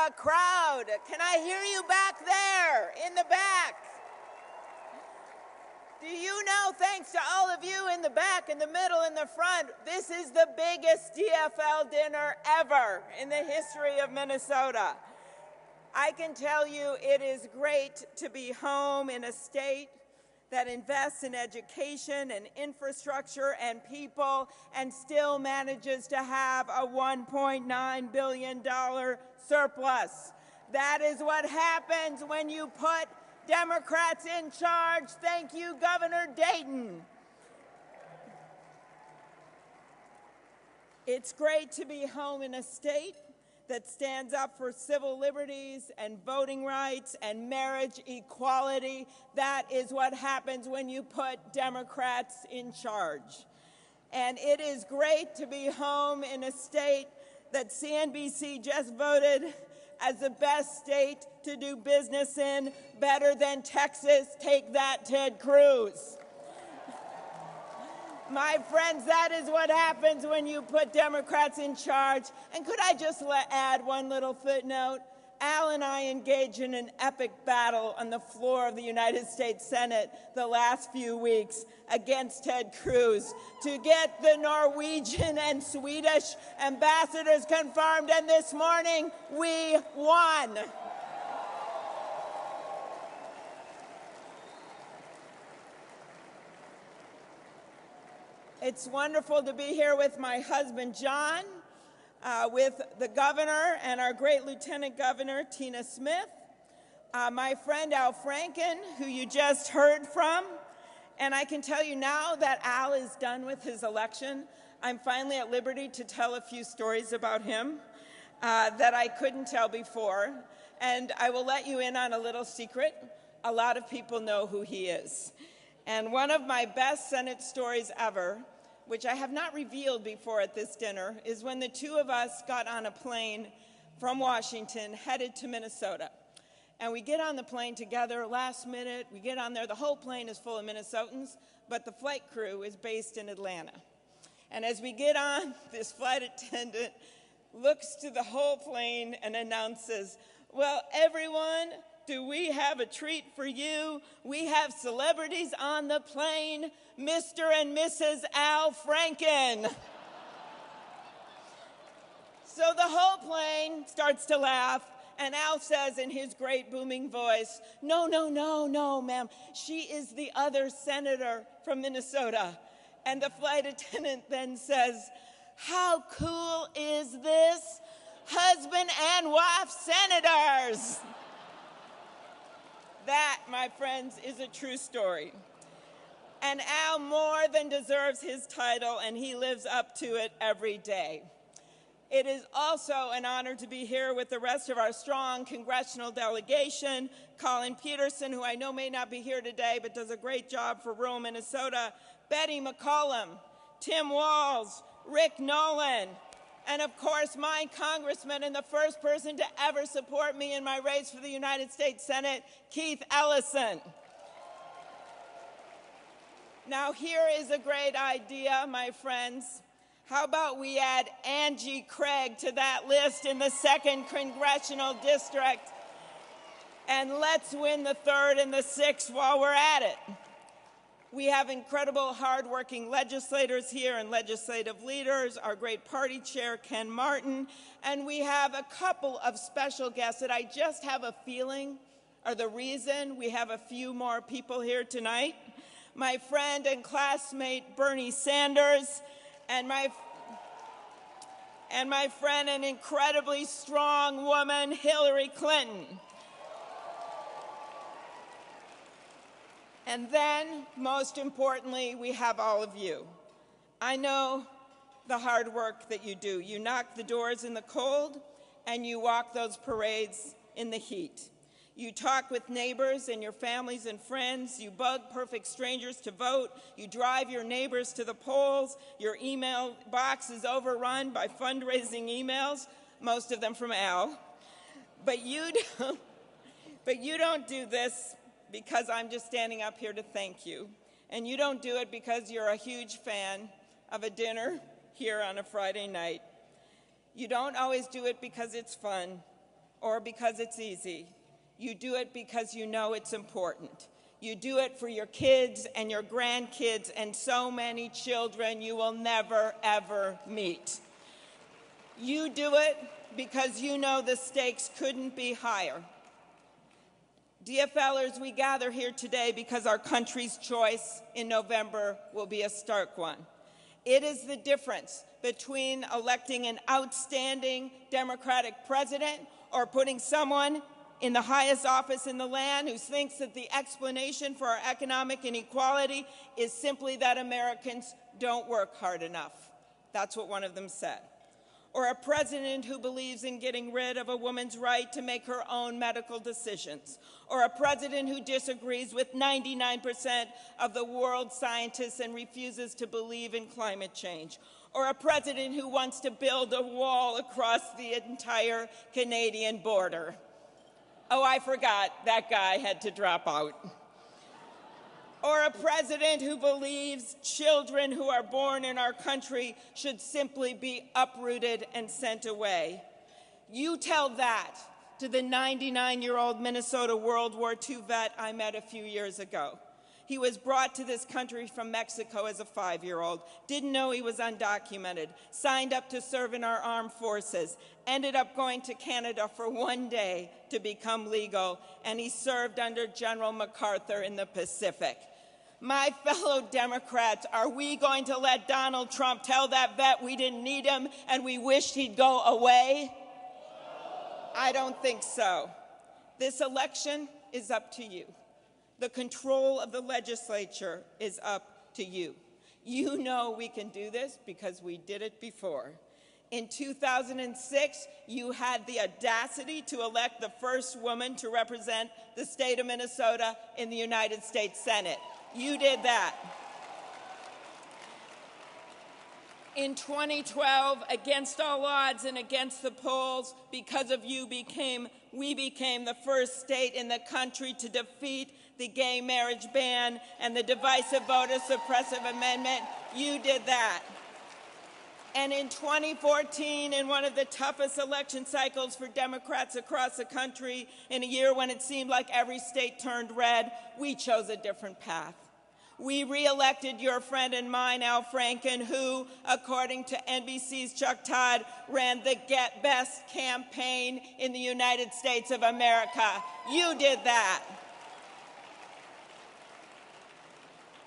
a crowd. Can I hear you back there in the back? Do you know, thanks to all of you in the back, in the middle, in the front, this is the biggest DFL dinner ever in the history of Minnesota. I can tell you it is great to be home in a state that invests in education and infrastructure and people and still manages to have a $1.9 billion surplus. That is what happens when you put Democrats in charge. Thank you, Governor Dayton. It's great to be home in a state that stands up for civil liberties and voting rights and marriage equality. That is what happens when you put Democrats in charge. And it is great to be home in a state that CNBC just voted as the best state to do business in, better than Texas. Take that, Ted Cruz. My friends, that is what happens when you put Democrats in charge. And could I just add one little footnote? Al and I engaged in an epic battle on the floor of the United States Senate the last few weeks against Ted Cruz to get the Norwegian and Swedish ambassadors confirmed, and this morning we won. It's wonderful to be here with my husband, John, with the governor and our great Lieutenant Governor, Tina Smith, my friend Al Franken, who you just heard from. And I can tell you now that Al is done with his election, I'm finally at liberty to tell a few stories about him that I couldn't tell before. And I will let you in on a little secret. A lot of people know who he is. And one of my best Senate stories ever, which I have not revealed before at this dinner, is when the two of us got on a plane from Washington headed to Minnesota. And we get on the plane together last minute. We get on there. The whole plane is full of Minnesotans, but the flight crew is based in Atlanta. And as we get on, this flight attendant looks to the whole plane and announces, "Well, everyone, do we have a treat for you? We have celebrities on the plane, Mr. and Mrs. Al Franken." So the whole plane starts to laugh, and Al says in his great booming voice, "No, no, no, no, ma'am. She is the other senator from Minnesota." And the flight attendant then says, "How cool is this? Husband and wife senators." That, my friends, is a true story. And Al more than deserves his title, and he lives up to it every day. It is also an honor to be here with the rest of our strong congressional delegation, Colin Peterson, who I know may not be here today, but does a great job for rural Minnesota, Betty McCollum, Tim Walz, Rick Nolan, and of course, my congressman and the first person to ever support me in my race for the United States Senate, Keith Ellison. Now, here is a great idea, my friends. How about we add Angie Craig to that list in the 2nd Congressional District, and let's win the 3rd and the 6th while we're at it. We have incredible, hardworking legislators here and legislative leaders, our great party chair, Ken Martin, and we have a couple of special guests that I just have a feeling are the reason we have a few more people here tonight. My friend and classmate, Bernie Sanders, and my friend and incredibly strong woman, Hillary Clinton. And then, most importantly, we have all of you. I know the hard work that you do. You knock the doors in the cold, and you walk those parades in the heat. You talk with neighbors and your families and friends. You bug perfect strangers to vote. You drive your neighbors to the polls. Your email box is overrun by fundraising emails, most of them from Al. But you don't do this because I'm just standing up here to thank you. And you don't do it because you're a huge fan of a dinner here on a Friday night. You don't always do it because it's fun. or because it's easy. You do it because you know it's important. You do it for your kids and your grandkids and so many children you will never, ever meet. You do it because you know the stakes couldn't be higher. DFLers, we gather here today because our country's choice in November will be a stark one. It is the difference between electing an outstanding Democratic president or putting someone in the highest office in the land who thinks that the explanation for our economic inequality is simply that Americans don't work hard enough. That's what one of them said. Or a president who believes in getting rid of a woman's right to make her own medical decisions. Or a president who disagrees with 99% of the world's scientists and refuses to believe in climate change. Or a president who wants to build a wall across the entire Canadian border. Oh, I forgot, that guy had to drop out. Or a president who believes children who are born in our country should simply be uprooted and sent away. You tell that to the 99-year-old Minnesota World War II vet I met a few years ago. He was brought to this country from Mexico as a 5-year-old, didn't know he was undocumented, signed up to serve in our armed forces, ended up going to Canada for one day to become legal, and he served under General MacArthur in the Pacific. My fellow Democrats, are we going to let Donald Trump tell that vet we didn't need him and we wished he'd go away? I don't think so. This election is up to you. The control of the legislature is up to you. You know we can do this because we did it before. In 2006, you had the audacity to elect the first woman to represent the state of Minnesota in the United States Senate. You did that. In 2012, against all odds and against the polls, because of you, we became the first state in the country to defeat the gay marriage ban and the divisive voter suppressive amendment. You did that. And in 2014, in one of the toughest election cycles for Democrats across the country, in a year when it seemed like every state turned red, we chose a different path. We re-elected your friend and mine, Al Franken, who, according to NBC's Chuck Todd, ran the Get Best campaign in the United States of America. You did that.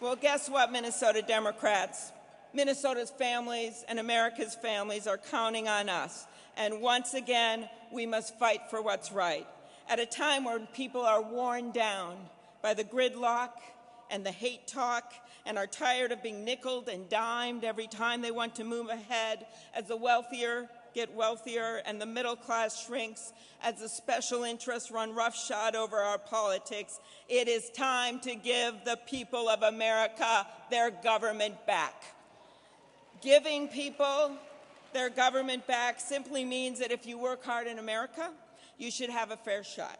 Well, guess what, Minnesota Democrats? Minnesota's families and America's families are counting on us. And once again, we must fight for what's right. At a time when people are worn down by the gridlock and the hate talk and are tired of being nickeled and dimed every time they want to move ahead, as the wealthier get wealthier and the middle class shrinks, as the special interests run roughshod over our politics, it is time to give the people of America their government back. Giving people their government back simply means that if you work hard in America, you should have a fair shot.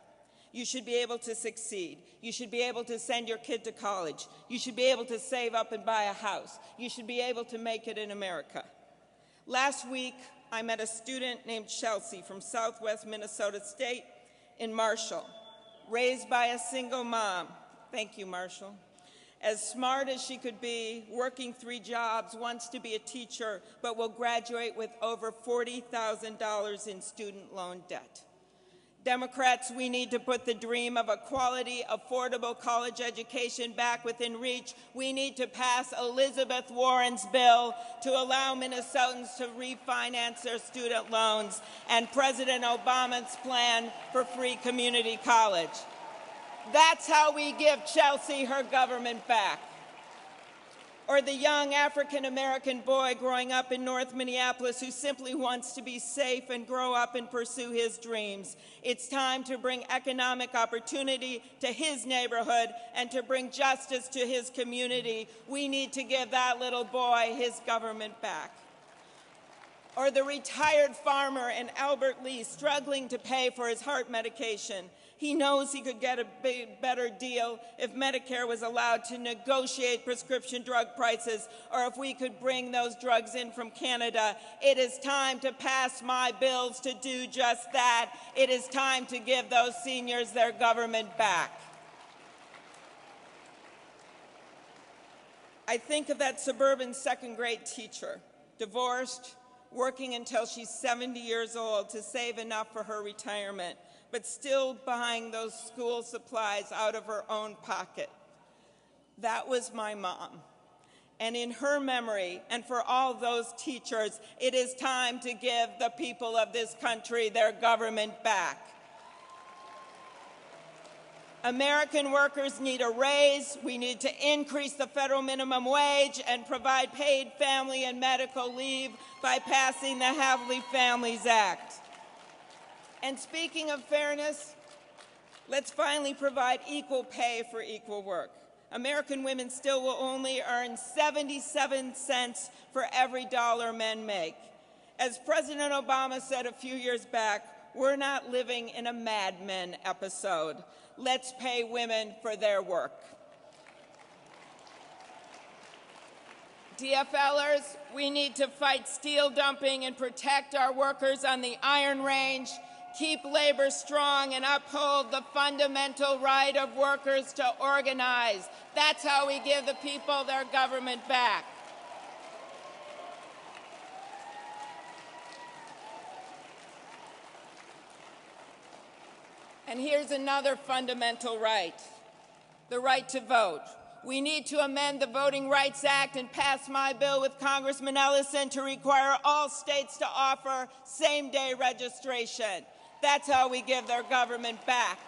You should be able to succeed. You should be able to send your kid to college. You should be able to save up and buy a house. You should be able to make it in America. Last week, I met a student named Chelsea from Southwest Minnesota State in Marshall, raised by a single mom. Thank you, Marshall. As smart as she could be, working 3 jobs, wants to be a teacher, but will graduate with over $40,000 in student loan debt. Democrats, we need to put the dream of a quality, affordable college education back within reach. We need to pass Elizabeth Warren's bill to allow Minnesotans to refinance their student loans and President Obama's plan for free community college. That's how we give Chelsea her government back. Or the young African-American boy growing up in North Minneapolis who simply wants to be safe and grow up and pursue his dreams. It's time to bring economic opportunity to his neighborhood and to bring justice to his community. We need to give that little boy his government back. Or the retired farmer in Albert Lee struggling to pay for his heart medication. He knows he could get a better deal if Medicare was allowed to negotiate prescription drug prices, or if we could bring those drugs in from Canada. It is time to pass my bills to do just that. It is time to give those seniors their government back. I think of that suburban second-grade teacher, divorced, working until she's 70 years old to save enough for her retirement, but still buying those school supplies out of her own pocket. That was my mom. And in her memory, and for all those teachers, it is time to give the people of this country their government back. American workers need a raise. We need to increase the federal minimum wage and provide paid family and medical leave by passing the Heavily Families Act. And speaking of fairness, let's finally provide equal pay for equal work. American women still will only earn 77 cents for every dollar men make. As President Obama said a few years back, we're not living in a Mad Men episode. Let's pay women for their work. DFLers, we need to fight steel dumping and protect our workers on the Iron Range, keep labor strong, and uphold the fundamental right of workers to organize. That's how we give the people their government back. And here's another fundamental right, the right to vote. We need to amend the Voting Rights Act and pass my bill with Congressman Ellison to require all states to offer same-day registration. That's how we give their government back.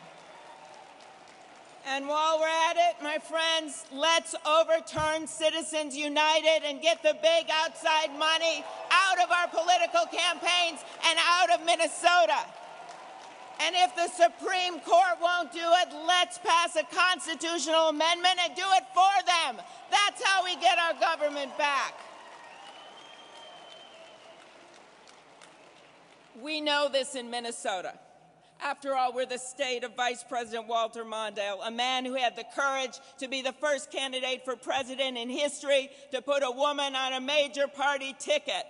And while we're at it, my friends, let's overturn Citizens United and get the big outside money out of our political campaigns and out of Minnesota. And if the Supreme Court won't do it, let's pass a constitutional amendment and do it for them. That's how we get our government back. We know this in Minnesota. After all, we're the state of Vice President Walter Mondale, a man who had the courage to be the first candidate for president in history to put a woman on a major party ticket.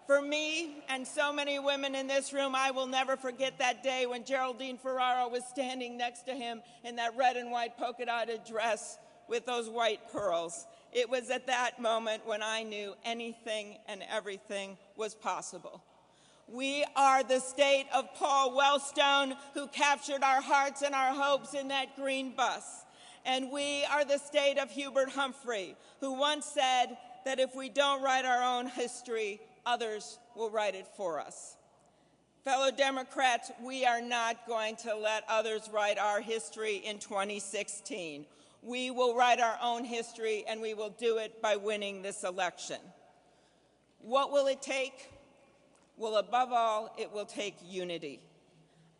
For me and so many women in this room, I will never forget that day when Geraldine Ferraro was standing next to him in that red and white polka-dotted dress with those white pearls. It was at that moment when I knew anything and everything was possible. We are the state of Paul Wellstone, who captured our hearts and our hopes in that green bus. And we are the state of Hubert Humphrey, who once said that if we don't write our own history, others will write it for us. Fellow Democrats, we are not going to let others write our history in 2016. We will write our own history, and we will do it by winning this election. What will it take? Well, above all, it will take unity.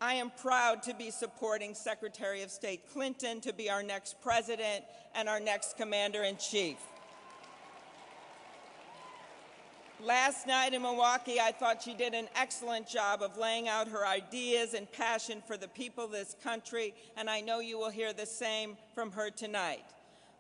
I am proud to be supporting Secretary of State Clinton to be our next president and our next commander-in-chief. Last night in Milwaukee, I thought she did an excellent job of laying out her ideas and passion for the people of this country, and I know you will hear the same from her tonight.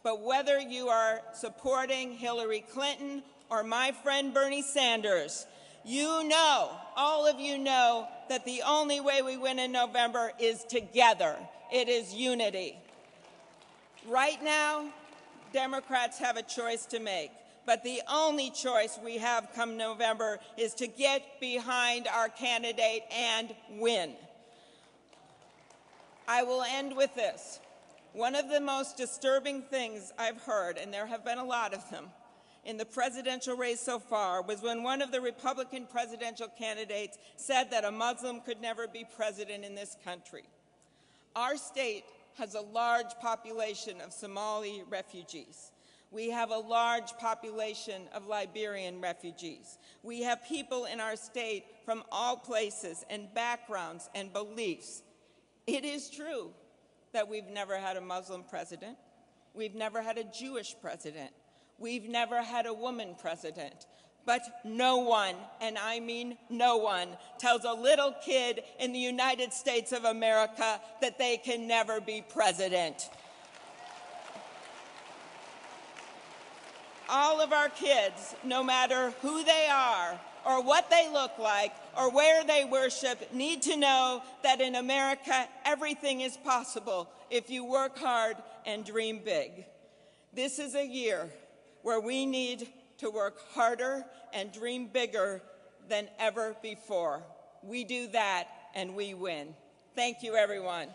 But whether you are supporting Hillary Clinton or my friend Bernie Sanders, you know, all of you know, that the only way we win in November is together. It is unity. Right now, Democrats have a choice to make. But the only choice we have come November is to get behind our candidate and win. I will end with this. One of the most disturbing things I've heard, and there have been a lot of them, in the presidential race so far was when one of the Republican presidential candidates said that a Muslim could never be president in this country. Our state has a large population of Somali refugees. We have a large population of Liberian refugees. We have people in our state from all places and backgrounds and beliefs. It is true that we've never had a Muslim president. We've never had a Jewish president. We've never had a woman president. But no one, and I mean no one, tells a little kid in the United States of America that they can never be president. All of our kids, no matter who they are, or what they look like, or where they worship, need to know that in America, everything is possible if you work hard and dream big. This is a year where we need to work harder and dream bigger than ever before. We do that, and we win. Thank you, everyone.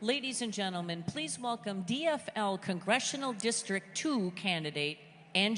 Ladies and gentlemen, please welcome DFL Congressional District 2 candidate,